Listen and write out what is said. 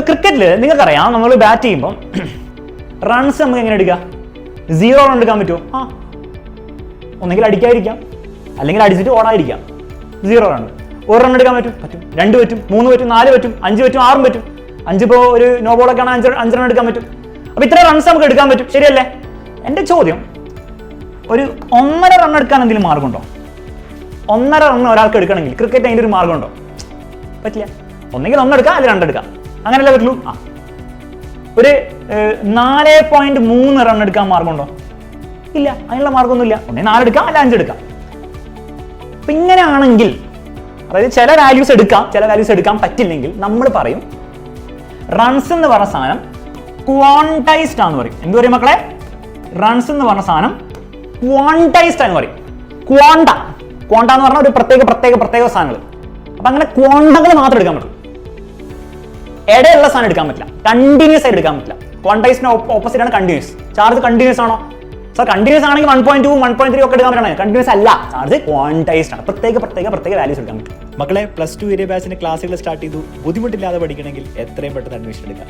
ക്രിക്കറ്റിൽ നിങ്ങൾക്കറിയാം, നമ്മൾ ബാറ്റ് ചെയ്യുമ്പോൾ റൺസ് നമുക്ക് എങ്ങനെ എടുക്കാം? 0 റൺ എടുക്കാൻ പറ്റുമോ? ഒന്നെങ്കിൽ അടിക്കാതിരിക്കാം, അല്ലെങ്കിൽ അടിച്ചിട്ട് ഓടാതിരിക്കാം. 0 റൺ. 1 റൺ എടുക്കാൻ പറ്റും? 2 പറ്റും, 3 പറ്റും, 4 പറ്റും, 5 പറ്റും, 6 പറ്റും. 5 ഇപ്പോൾ ഒരു നോ ബോളൊക്കെ ആണെങ്കിൽ 5 റൺ എടുക്കാൻ പറ്റും. അപ്പോൾ ഇത്ര റൺസ് നമുക്ക് എടുക്കാൻ പറ്റും, ശരിയല്ലേ? എൻ്റെ ചോദ്യം, ഒരു 1.5 റൺ എടുക്കാൻ എന്തെങ്കിലും മാർഗമുണ്ടോ? 1.5 റൺ ഒരാൾക്ക് എടുക്കണമെങ്കിൽ ക്രിക്കറ്റ് അതിൻ്റെ ഒരു മാർഗമുണ്ടോ? പറ്റില്ല. ഒന്നെങ്കിൽ 1 എടുക്കാം, അല്ലെങ്കിൽ 2 എടുക്കാം, അങ്ങനെയല്ലേ പറ്റുള്ളൂ. ഒരു 4.3 റൺ എടുക്കാൻ മാർഗമുണ്ടോ? ഇല്ല, അതിനുള്ള മാർഗമൊന്നുമില്ല. ഒന്നേ 4 എടുക്കാം, അല്ല 5 എടുക്കാം. അപ്പൊ ഇങ്ങനെയാണെങ്കിൽ, അതായത് ചില വാല്യൂസ് എടുക്കാം, ചില വാല്യൂസ് എടുക്കാൻ പറ്റില്ലെങ്കിൽ നമ്മൾ പറയും റൺസ് എന്ന് പറഞ്ഞ സാധനം ക്വാണ്ടൈസ്ഡ് ആണെന്ന് പറയും. എന്ത് പറയും മക്കളെ? റൺസ് എന്ന് പറഞ്ഞ സാധനം ക്വാണ്ടൈസ്ഡ് ആണെന്ന് പറയും. ക്വാണ്ട എന്ന് പറഞ്ഞാൽ ഒരു പ്രത്യേക സാധനങ്ങൾ. അപ്പൊ അങ്ങനെ ക്വാണ്ടകൾ മാത്രം എടുക്കാൻ പറ്റും, ഇടയുള്ള സാധനം എടുക്കാൻ പറ്റില്ല, കണ്ടിന്യൂസ് ആയിട്ട് എടുക്കാൻ പറ്റില്ല. ക്വാണ്ടൈസിന് ഓപ്പോസിറ്റ് ആണ് കണ്ടിന്യൂസ്. ചാർജ് കണ്ടിന്യൂസ് ആണോ? സാർ കണ്ടിന്യൂസ് ആണെങ്കിൽ 1.2, 1.3 ഒക്കെ എടുക്കാൻ പറ്റണം. കണ്ടിന്യൂസ് അല്ല, ചാർജ് ക്വാണ്ടൈസ്ഡ് ആണ്. പ്രത്യേക വാല്യൂസ് എടുക്കാൻ പറ്റും. മക്കളെ, +2 ഏരിയ ബാച്ചിന്റെ ക്ലാസ്സുകൾ സ്റ്റാർട്ട് ചെയ്തു. ബുദ്ധിമുട്ടില്ലാതെ പഠിക്കണമെങ്കിൽ എത്രയും പെട്ടെന്ന് അഡ്മിഷൻ എടുക്കാം.